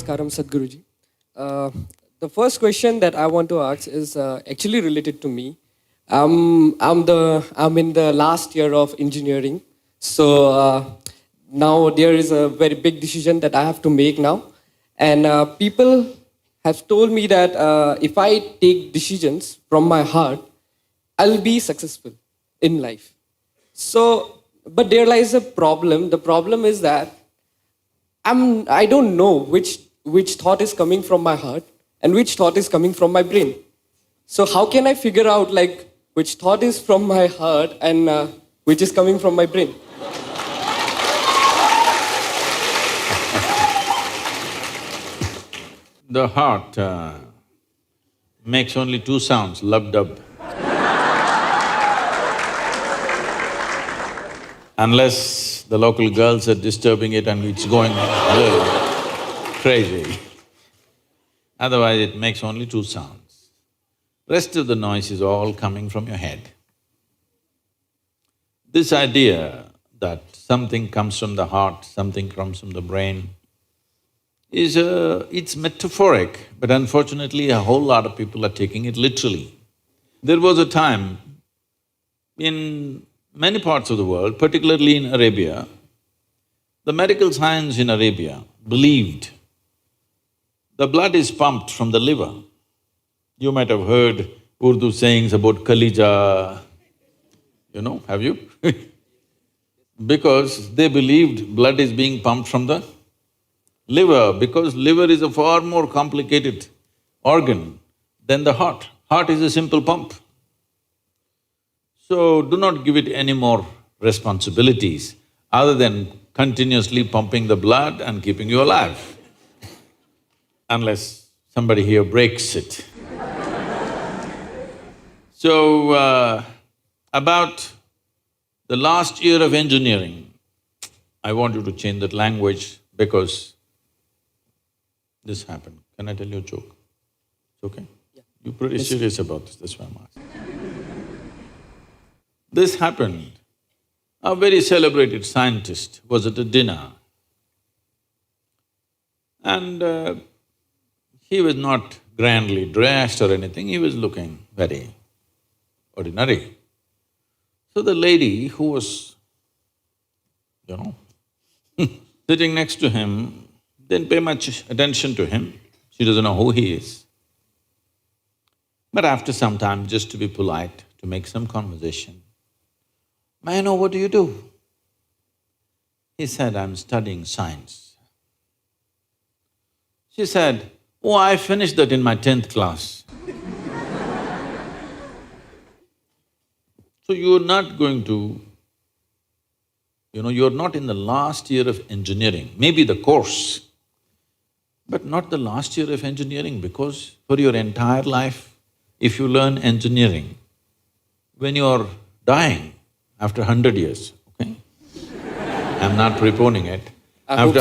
Namaskaram, Sadhguruji. Uh, the first question that I want to ask is actually related to me. I'm in the last year of engineering, so now there is a very big decision that I have to make now, and people have told me that if I take decisions from my heart, I'll be successful in life. So, but there lies a problem. The problem is that I don't know which thought is coming from my heart and which thought is coming from my brain. So how can I figure out like which thought is from my heart and which is coming from my brain? The heart makes only two sounds, lub-dub. Unless the local girls are disturbing it and it's going crazy. Otherwise it makes only two sounds. Rest of the noise is all coming from your head. This idea that something comes from the heart, something comes from the brain, it's metaphoric, but unfortunately a whole lot of people are taking it literally. There was a time in many parts of the world, particularly in Arabia, the medical science in Arabia believed the blood is pumped from the liver. You might have heard Urdu sayings about Kalija, have you? Because they believed blood is being pumped from the liver, because liver is a far more complicated organ than the heart. Heart is a simple pump. So do not give it any more responsibilities other than continuously pumping the blood and keeping you alive, unless somebody here breaks it. So, about the last year of engineering, I want you to change that language because this happened. Can I tell you a joke? It's okay? Yeah. You're pretty serious about this, that's why I'm asking. This happened. A very celebrated scientist was at a dinner and he was not grandly dressed or anything, he was looking very ordinary. So the lady who was, sitting next to him didn't pay much attention to him, she doesn't know who he is. But after some time, just to be polite, to make some conversation, "May I know what do you do?" He said, "I'm studying science." She said, "Oh, I finished that in my 10th class." So you're not going to, you're not in the last year of engineering, maybe the course, but not the last year of engineering, because for your entire life, if you learn engineering, when you're dying, after 100 years, okay? I'm not preponing it. After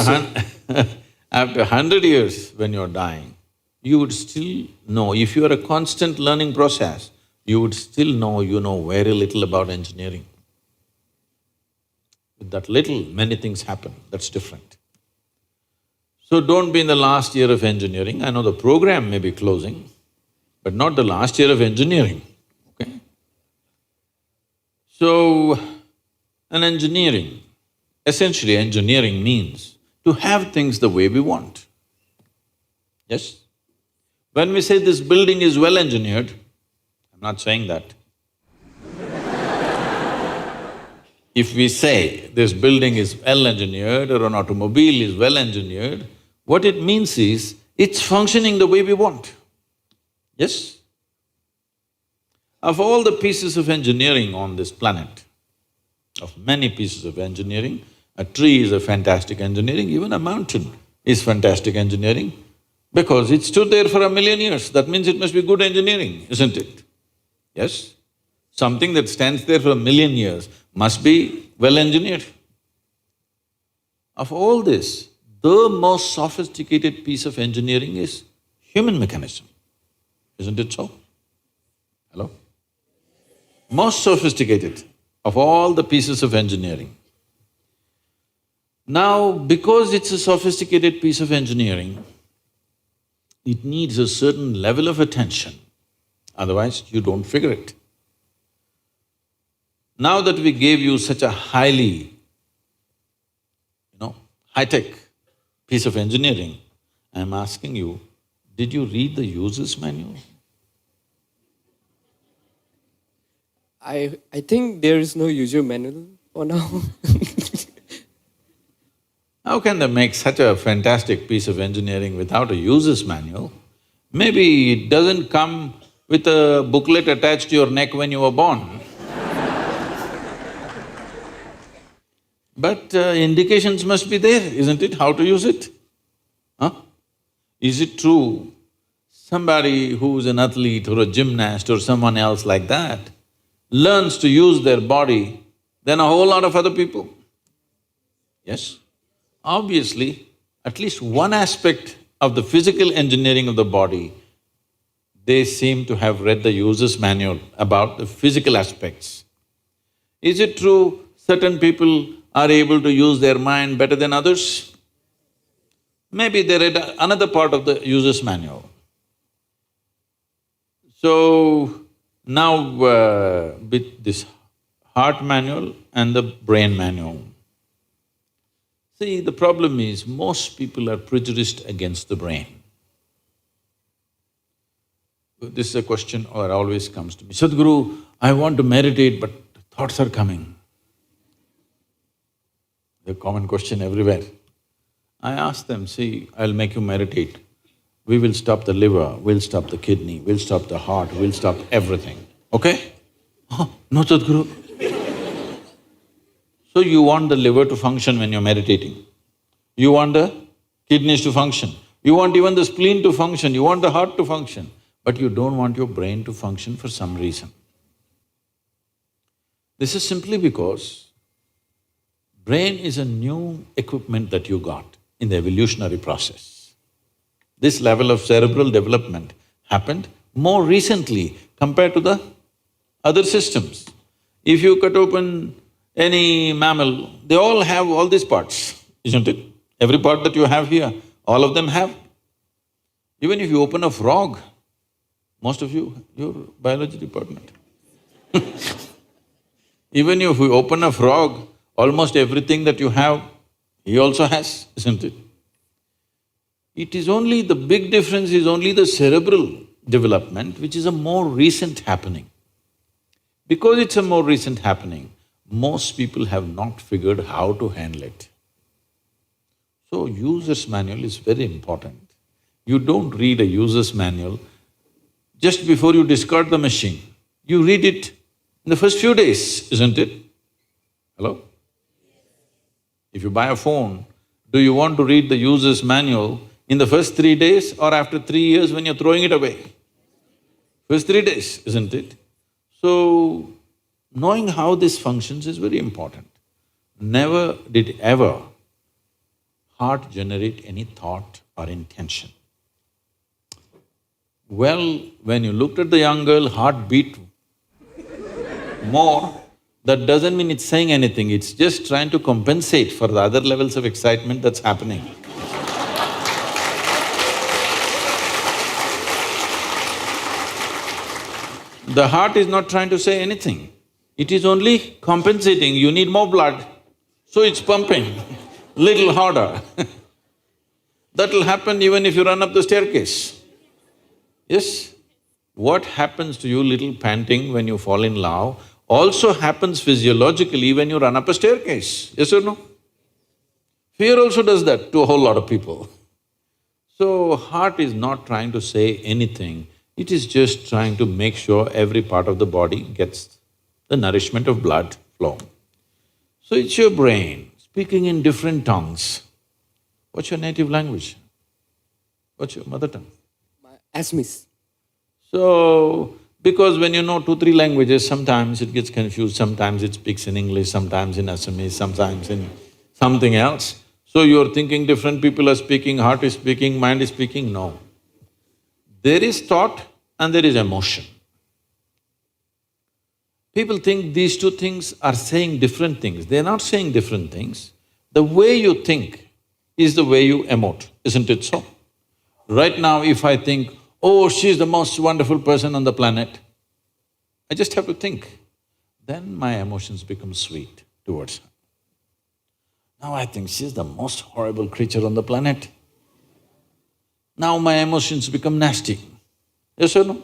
100 years when you're dying, you would still know, if you are a constant learning process, you would still know you know very little about engineering. With that little, many things happen, that's different. So don't be in the last year of engineering. I know the program may be closing, but not the last year of engineering, okay? So, essentially engineering means to have things the way we want. Yes? When we say this building is well engineered, I'm not saying that. If we say this building is well engineered or an automobile is well engineered, what it means is it's functioning the way we want. Yes? Of all the pieces of engineering on this planet, of many pieces of engineering, a tree is a fantastic engineering, even a mountain is fantastic engineering, because it stood there for 1,000,000 years, that means it must be good engineering, isn't it? Yes? Something that stands there for 1,000,000 years must be well engineered. Of all this, the most sophisticated piece of engineering is human mechanism, isn't it so? Hello? Most sophisticated of all the pieces of engineering. Now, because it's a sophisticated piece of engineering, It needs a certain level of attention, otherwise you don't figure it. Now that we gave you such a highly, high-tech piece of engineering, I'm asking you, did you read the user's manual? I think there is no user manual for now. How can they make such a fantastic piece of engineering without a user's manual? Maybe it doesn't come with a booklet attached to your neck when you were born. But indications must be there, isn't it, how to use it? Huh? Is it true somebody who's an athlete or a gymnast or someone else like that learns to use their body than a whole lot of other people? Yes? Obviously, at least one aspect of the physical engineering of the body, they seem to have read the user's manual about the physical aspects. Is it true certain people are able to use their mind better than others? Maybe they read another part of the user's manual. So, now with this heart manual and the brain manual, see, the problem is most people are prejudiced against the brain. This is a question that always comes to me, Sadhguru, I want to meditate but thoughts are coming. The common question everywhere. I ask them, see, I'll make you meditate. We will stop the liver, we'll stop the kidney, we'll stop the heart, we'll stop everything, okay? Oh, no, Sadhguru. So you want the liver to function when you're meditating. You want the kidneys to function. You want even the spleen to function, you want the heart to function. But you don't want your brain to function for some reason. This is simply because brain is a new equipment that you got in the evolutionary process. This level of cerebral development happened more recently compared to the other systems. If you cut open any mammal, they all have all these parts, isn't it? Every part that you have here, all of them have. Even if you open a frog, most of you, your biology department. Even if you open a frog, almost everything that you have, he also has, isn't it? It is only… the big difference is only the cerebral development, which is a more recent happening. Because it's a more recent happening, most people have not figured how to handle it. So, user's manual is very important. You don't read a user's manual just before you discard the machine. You read it in the first few days, isn't it? Hello? If you buy a phone, do you want to read the user's manual in the first 3 days or after 3 years when you're throwing it away? First 3 days, isn't it? So, knowing how this functions is very important. Never did ever heart generate any thought or intention. Well, when you looked at the young girl, heart beat more, that doesn't mean it's saying anything, it's just trying to compensate for the other levels of excitement that's happening. The heart is not trying to say anything, it is only compensating, you need more blood, so it's pumping little harder. That'll happen even if you run up the staircase. Yes? What happens to you little panting when you fall in love also happens physiologically when you run up a staircase, yes or no? Fear also does that to a whole lot of people. So, heart is not trying to say anything, it is just trying to make sure every part of the body gets the nourishment of blood flow. So, it's your brain speaking in different tongues. What's your native language? What's your mother tongue? Assamese. So, because when you know 2-3 languages, sometimes it gets confused, sometimes it speaks in English, sometimes in Assamese, sometimes in something else. So you're thinking different people are speaking, heart is speaking, mind is speaking, no. There is thought and there is emotion. People think these two things are saying different things. They're not saying different things. The way you think is the way you emote, isn't it so? Right now, if I think, oh, she's the most wonderful person on the planet, I just have to think. Then my emotions become sweet towards her. Now I think she's the most horrible creature on the planet. Now my emotions become nasty. Yes or no?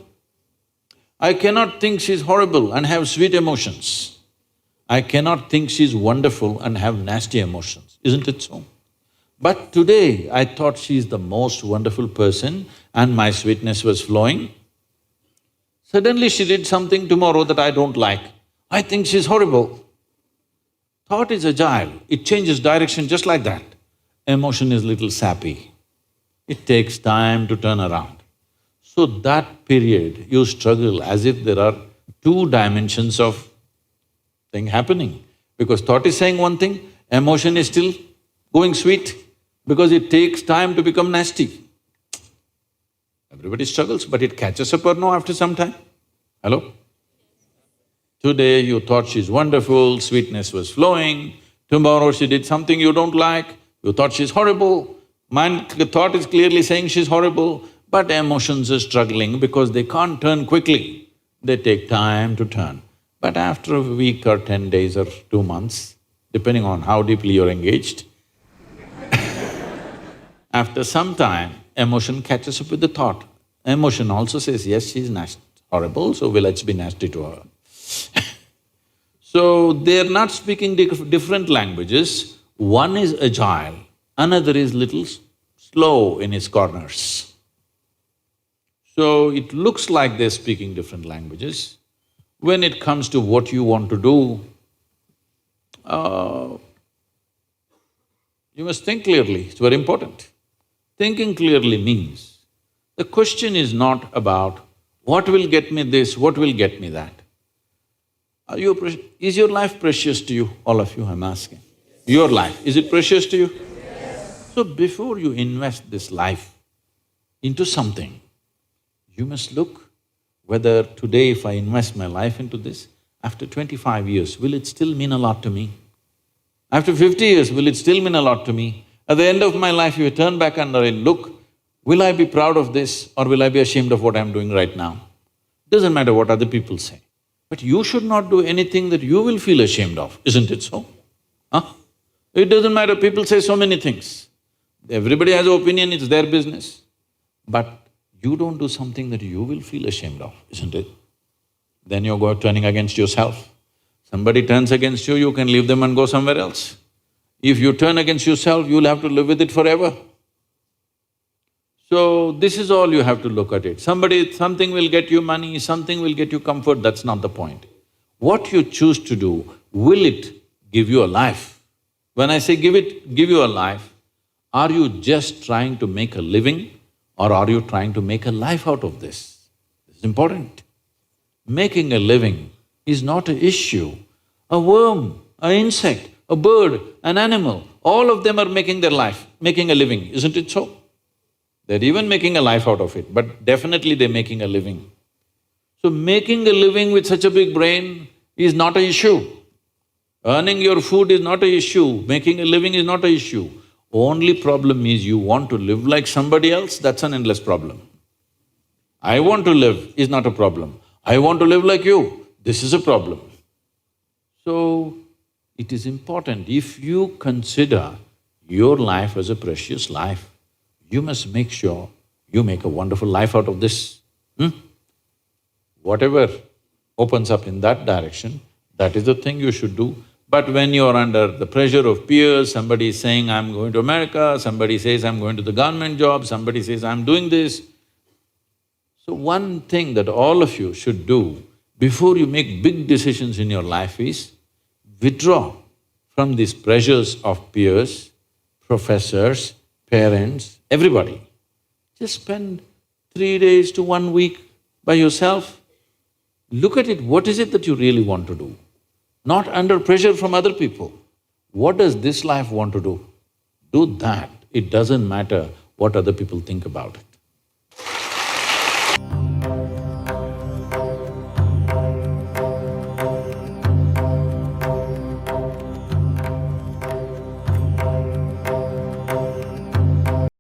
I cannot think she's horrible and have sweet emotions. I cannot think she's wonderful and have nasty emotions, isn't it so? But today I thought she's the most wonderful person and my sweetness was flowing. Suddenly she did something tomorrow that I don't like. I think she's horrible. Thought is agile, it changes direction just like that. Emotion is little sappy. It takes time to turn around. So that period you struggle as if there are two dimensions of thing happening. Because thought is saying one thing, emotion is still going sweet because it takes time to become nasty. Everybody struggles, but it catches up or no after some time? Hello? Today you thought she's wonderful, sweetness was flowing. Tomorrow she did something you don't like, you thought she's horrible. The thought is clearly saying she's horrible, but emotions are struggling because they can't turn quickly. They take time to turn. But after a week or 10 days or 2 months, depending on how deeply you're engaged, after some time, emotion catches up with the thought. Emotion also says, yes, she's horrible, so let's be nasty to her. So, they're not speaking different languages. One is agile, another is little slow in its corners. So, it looks like they're speaking different languages. When it comes to what you want to do, you must think clearly, it's very important. Thinking clearly means, the question is not about what will get me this, what will get me that. Is your life precious to you? All of you, I'm asking. Your life, is it precious to you? Yes. So before you invest this life into something, you must look whether today if I invest my life into this, after 25 years, will it still mean a lot to me? After 50 years, will it still mean a lot to me? At the end of my life, if I turn back and I look, will I be proud of this or will I be ashamed of what I'm doing right now? Doesn't matter what other people say. But you should not do anything that you will feel ashamed of, isn't it so? Huh? It doesn't matter, people say so many things. Everybody has an opinion, it's their business. But you don't do something that you will feel ashamed of, isn't it? Then you're turning against yourself. Somebody turns against you, you can leave them and go somewhere else. If you turn against yourself, you'll have to live with it forever. So, this is all you have to look at it. Something will get you money, something will get you comfort, that's not the point. What you choose to do, will it give you a life? When I say give you a life, are you just trying to make a living or are you trying to make a life out of this? It's important. Making a living is not an issue. A worm, an insect, a bird, an animal, all of them are making their life, making a living, isn't it so? They're even making a life out of it, but definitely they're making a living. So making a living with such a big brain is not an issue. Earning your food is not an issue, making a living is not an issue. Only problem is you want to live like somebody else, that's an endless problem. I want to live is not a problem. I want to live like you, this is a problem. So, it is important, if you consider your life as a precious life, you must make sure you make a wonderful life out of this. Whatever opens up in that direction, that is the thing you should do. But when you're under the pressure of peers, somebody is saying, I'm going to America, somebody says, I'm going to the government job, somebody says, I'm doing this. So one thing that all of you should do before you make big decisions in your life is withdraw from these pressures of peers, professors, parents, everybody. Just spend 3 days to 1 week by yourself. Look at it, what is it that you really want to do? Not under pressure from other people. What does this life want to do? Do that. It doesn't matter what other people think about it.